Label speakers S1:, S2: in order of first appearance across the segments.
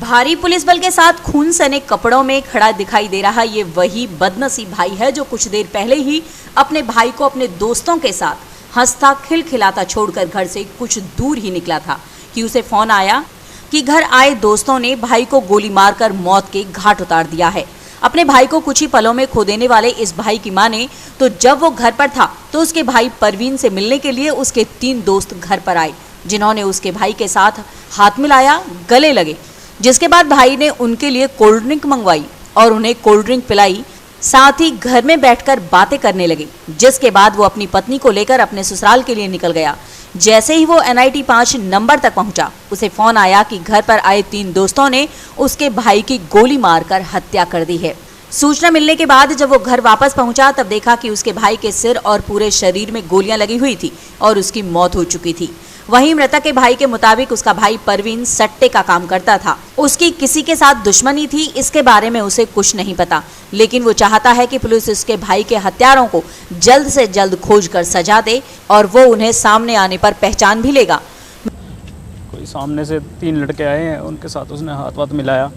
S1: भारी पुलिस बल के साथ खून सने कपड़ों में खड़ा दिखाई दे रहा ये वही बदनसीब भाई है जो कुछ देर पहले ही अपने भाई को अपने दोस्तों के साथ हंसता खिलखिलाता छोड़कर घर से कुछ दूर ही निकला था कि उसे फोन आया कि घर आए दोस्तों ने भाई को गोली मारकर मौत के घाट उतार दिया है। अपने भाई को कुछ ही पलों में खो देने वाले इस भाई की माने तो जब वो घर पर था तो उसके भाई परवीन से मिलने के लिए उसके 3 दोस्त घर पर आए, जिन्होंने उसके भाई के साथ हाथ मिलाया, गले लगे, जिसके बाद भाई ने उनके लिए कोल्ड ड्रिंक मंगवाई और उन्हें कोल्ड ड्रिंक पिलाई। साथ ही घर में बैठकर बातें करने लगे, जिसके बाद वो अपनी पत्नी को लेकर अपने ससुराल के लिए निकल गया। जैसे ही वो NIT 5 नंबर तक पहुंचा, उसे फोन आया कि घर पर आए 3 दोस्तों ने उसके भाई की गोली मारकर हत्या कर दी है। सूचना मिलने के बाद जब वो घर वापस पहुंचा तब देखा कि उसके भाई के सिर और पूरे शरीर में गोलियां लगी हुई थी और उसकी मौत हो चुकी थी। वहीं मृतक के भाई के मुताबिक उसका भाई परवीन सट्टे का काम करता था। उसकी किसी के साथ दुश्मनी थी, इसके बारे में उसे कुछ नहीं पता, लेकिन वो चाहता है कि पुलिस उसके भाई के हत्यारों को जल्द से जल्द खोज कर सजा दे और वो उन्हें सामने आने पर पहचान भी लेगा।
S2: कोई सामने से 3 लड़के आए हैं, उनके साथ उसने हाथ मिलाया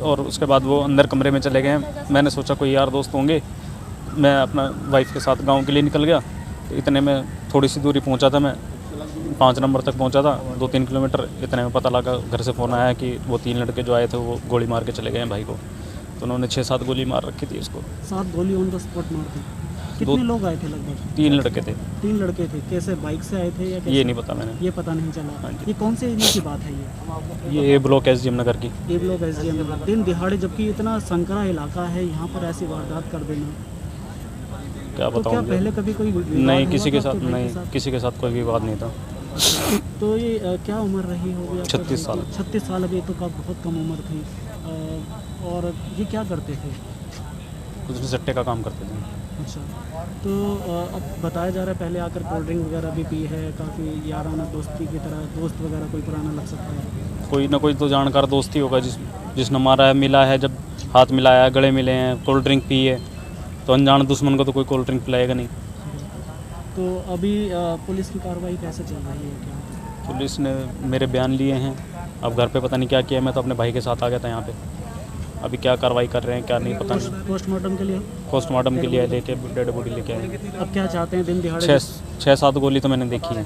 S2: और उसके बाद वो अंदर कमरे में चले गए। मैंने सोचा कोई यार दोस्त होंगे, मैं अपना वाइफ के साथ गाँव के लिए निकल गया। इतने में थोड़ी सी दूरी पहुँचा था, मैं 5 नंबर तक पहुंचा था, 2-3 किलोमीटर। इतने में पता लगा, घर से फ़ोन आया कि वो 3 लड़के जो आए थे वो गोली मार के चले गए हैं भाई को। तो उन्होंने 6-7 गोली मार रखी थी उसको।
S3: 7 गोली ऑन द स्पॉट मार दी। कितने लोग आए थे लगभग?
S2: 3 लड़के थे।
S3: 3 लड़के थे। कैसे, बाइक से आए थे या कैसे?
S2: ये नहीं पता मैंने,
S3: ये पता नहीं चला।
S2: हाँ जी।
S3: ये कौन से एरिया की बात है
S2: ये A ब्लॉक SGM नगर की।
S3: A ब्लॉक SGM नगर। दिन दिहाड़े, जबकि इतना संकरा इलाका है, यहाँ पर ऐसी वारदात कर देना,
S2: क्या
S3: तो क्या पहले कभी कोई
S2: नहीं, किसी के साथ नहीं, किसी के साथ कोई विवाद नहीं था।
S3: तो ये क्या उम्र रही होगी?
S2: 36 साल।
S3: 36 साल, अभी तो का बहुत कम उम्र थी। और ये क्या करते थे?
S2: कुछ भी सट्टे का काम करते थे।
S3: अच्छा, तो अब बताया जा रहा है पहले आकर कोल्ड ड्रिंक वगैरह भी पी है, काफ़ी याराना दोस्ती की तरह, दोस्त वगैरह कोई पुराना लग सकता है।
S2: कोई ना कोई तो जानकार दोस्त ही होगा जिसने मारा है, मिला है, जब हाथ मिलाया, गले मिले हैं, कोल्ड ड्रिंक पी है, तो अनजान दुश्मन को तो कोई कोल्ड ड्रिंक पिलाएगा नहीं।
S3: तो अभी पुलिस की कार्रवाई कैसे चल रही है? क्या
S2: पुलिस ने मेरे बयान लिए हैं, अब घर पे पता नहीं क्या किया। मैं तो अपने भाई के साथ आ गया था यहाँ पे। अभी क्या कार्रवाई कर रहे हैं क्या नहीं पता नहीं।
S3: पोस्टमार्टम के लिए?
S2: पोस्टमार्टम के लिए लेके डेड बॉडी लेके आए।
S3: अब क्या चाहते हैं? दिन दिहाड़े
S2: 6-7 गोली तो मैंने देखी है।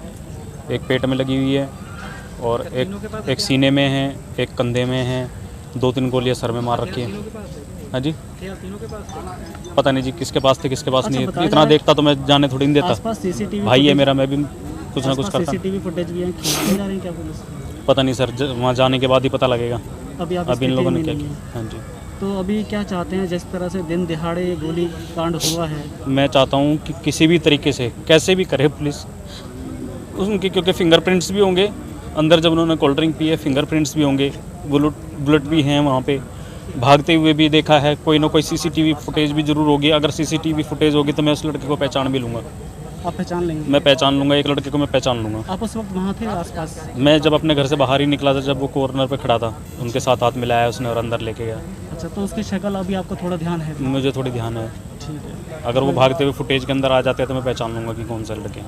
S2: एक पेट में लगी हुई है और एक सीने में है, एक कंधे में है, 2-3 गोलियाँ सर में मार रखी है। हाँ जी, पता नहीं जी किसके पास थे किसके पास नहीं। इतना देखता तो मैं जाने थोड़ी नहीं देता। भाई है मेरा, मैं भी कुछ ना कुछ करता।
S3: CCTV फुटेज भी है, खींचने जा रहे हैं क्या पुलिस?
S2: पता नहीं सर, वहाँ जाने के बाद ही पता लगेगा।
S3: अभी
S2: इन लोगों ने क्या किया। हाँ जी,
S3: तो अभी क्या चाहते हैं? जिस तरह से दिन दिहाड़े गोली कांड हुआ है,
S2: मैं चाहता हूँ कि किसी भी तरीके से कैसे भी करे पुलिस उनके, क्योंकि फिंगरप्रिंट्स भी होंगे अंदर, जब उन्होंने कोल्ड ड्रिंक पी है फिंगरप्रिंट्स भी होंगे, बुलेट भी हैं वहाँ पे, भागते हुए भी देखा है। कोई ना कोई CCTV फुटेज भी जरूर होगी। अगर CCTV फुटेज होगी तो मैं उस लड़के को पहचान भी लूँगा।
S3: आप पहचान लेंगे?
S2: मैं पहचान लूँगा, एक लड़के को मैं पहचान लूँगा।
S3: आप उस वक्त वहाँ थे आसपास?
S2: मैं जब अपने घर से बाहर ही निकला था, जब वो कॉर्नर पे खड़ा था, उनके साथ हाथ मिलाया उसने और अंदर लेके गया।
S3: अच्छा, तो उसकी शक्ल अभी आपको थोड़ा ध्यान है?
S2: मुझे थोड़ी ध्यान है।
S3: ठीक है।
S2: अगर वो भागते हुए फुटेज के अंदर आ जाते हैं तो मैं पहचान लूँगा कि कौन सा लड़के।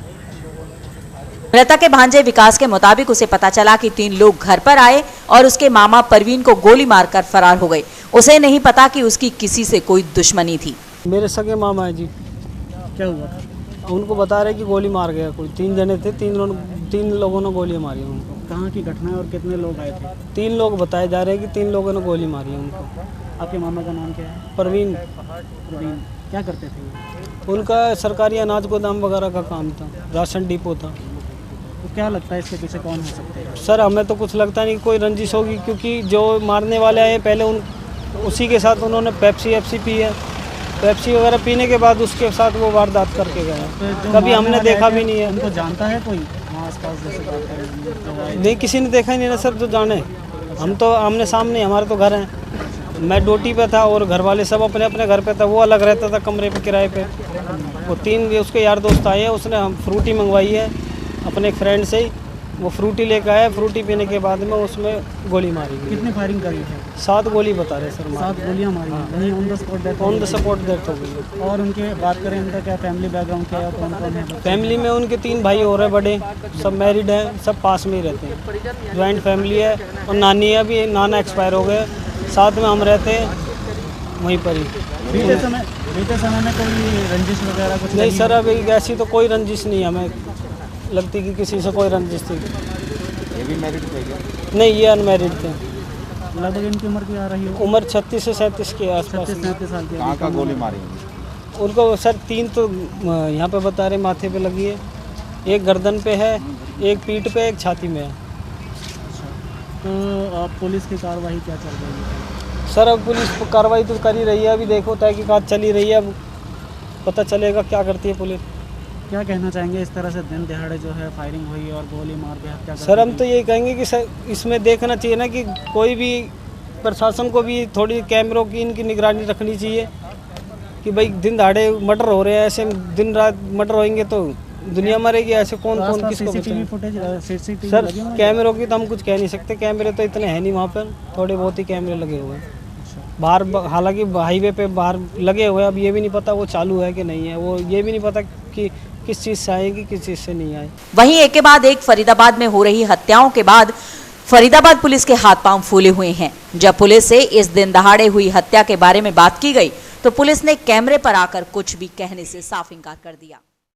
S1: मृतक के भांजे विकास के मुताबिक उसे पता चला कि 3 लोग घर पर आए और उसके मामा परवीन को गोली मारकर फरार हो गए। उसे नहीं पता कि उसकी किसी से कोई दुश्मनी थी।
S4: मेरे सगे मामा है जी।
S3: क्या हुआ था?
S4: उनको बता रहे कि गोली मार गया कोई। 3 जने थे, 3 लोगों ने गोली मारी उनको।
S3: कहाँ की घटना है और कितने लोग आए थे?
S4: 3 लोग बताए जा रहे हैं कि 3 लोगों ने गोली मारी है उनको।
S3: आपके मामा का नाम क्या है?
S4: परवीन।
S3: क्या करते थे?
S4: उनका सरकारी अनाज गोदाम वगैरह का काम था, राशन डिपो था।
S3: तो क्या लगता है इसके पीछे कौन हो सकते हैं?
S4: सर हमें तो कुछ लगता नहीं कोई रंजिश होगी, क्योंकि जो मारने वाले आए पहले उसी के साथ उन्होंने पेप्सी पी है। पेप्सी वगैरह पीने के बाद उसके साथ वो वारदात करके गए।
S3: तो
S4: कभी हमने देखा भी नहीं है।
S3: उनको जानता है कोई आसपास? जैसे
S4: नहीं, किसी ने देखा ही नहीं ना सर, जो जाने। हम तो आमने सामने, हमारे तो घर हैं। मैं ड्यूटी पे था और घर वाले सब अपने अपने घर पे था। वो अलग रहता था कमरे पे, किराए पे। वो 3 उसके यार दोस्त आए हैं, उसने हम फ्रूटी मंगवाई है अपने एक फ्रेंड से ही। वो फ्रूटी लेकर आया, फ्रूटी पीने के बाद में उसमें गोली मारी।
S3: कितनी फायरिंग करी है?
S4: 7 गोली बता रहे सर
S3: 7 गोलियां मारी हैं, वहीं on the spot death
S4: on the spot death हो गई है।
S3: और उनके बात करें उनका क्या फैमिली बैकग्राउंड क्या है, कौन कौन है बच्चे?
S4: फैमिली में उनके 3 भाई और हैं बड़े, सब मैरिड हैं, सब पास में ही रहते हैं, ज्वाइंट फैमिली है। और नानी है, अभी नाना एक्सपायर हो गए, साथ में हम रहते हैं वहीं पर ही।
S3: बीते समय में कोई रंजिश वगैरह कुछ
S4: नहीं सर, अभी ऐसी तो कोई रंजिश नहीं हमें लगती कि किसी से कोई रंजिश थी।
S5: ये भी मैरिड थे क्या?
S4: नहीं, ये अनमैरिड थे।
S3: लगभग इनकी उम्र क्या आ रही है?
S4: उम्र 36 से 37 के आसपास।
S3: 37 साल की।
S5: कहाँ कहाँ गोली मारी होंगी?
S4: उनको सर 3 तो यहाँ पे बता रहे माथे पे लगी है, एक गर्दन पे है, एक पीठ पे, एक छाती में है।
S3: तो अब पुलिस की कार्रवाई क्या चल रही है?
S4: सर अब पुलिस कार्रवाई तो कर ही रही है, अभी देखो तहकीकात चल ही रही है, अब पता चलेगा क्या करती है पुलिस।
S3: क्या कहना चाहेंगे, इस तरह से दिन दिहाड़े जो है फायरिंग हुई और गोली मार के हत्या कर
S4: सर हम
S3: दी?
S4: तो यही कहेंगे कि सर इसमें देखना चाहिए ना कि कोई भी प्रशासन को भी थोड़ी कैमरों की इनकी निगरानी रखनी चाहिए कि भाई दिन दहाड़े मर्डर हो रहे हैं, ऐसे दिन रात मर्डर होंगे तो दुनिया मरेगी, ऐसे कौन
S3: तो
S4: कौन
S3: आसपास
S4: किसको
S3: सीसीटीवी
S4: बचाएं?
S3: फुटेज सीसीटीवी
S4: सर
S3: लगे हुए हैं?
S4: कैमरों की तो हम कुछ कह नहीं सकते, कैमरे तो इतने हैं नहीं वहाँ पर, थोड़े बहुत ही कैमरे लगे हुए हैं
S3: अच्छा।
S4: बाहर, हालांकि हाईवे पे बाहर लगे हुए हैं, अब ये भी नहीं पता वो चालू है कि नहीं है, वो ये भी नहीं पता कि किस चीज़ से आएगी किस चीज़ से नहीं आए।
S1: वहीं एक के बाद एक फरीदाबाद में हो रही हत्याओं के बाद फरीदाबाद पुलिस के हाथ पांव फूले हुए हैं। जब पुलिस से इस दिन दहाड़े हुई हत्या के बारे में बात की गई तो पुलिस ने कैमरे पर आकर कुछ भी कहने से साफ इनकार कर दिया।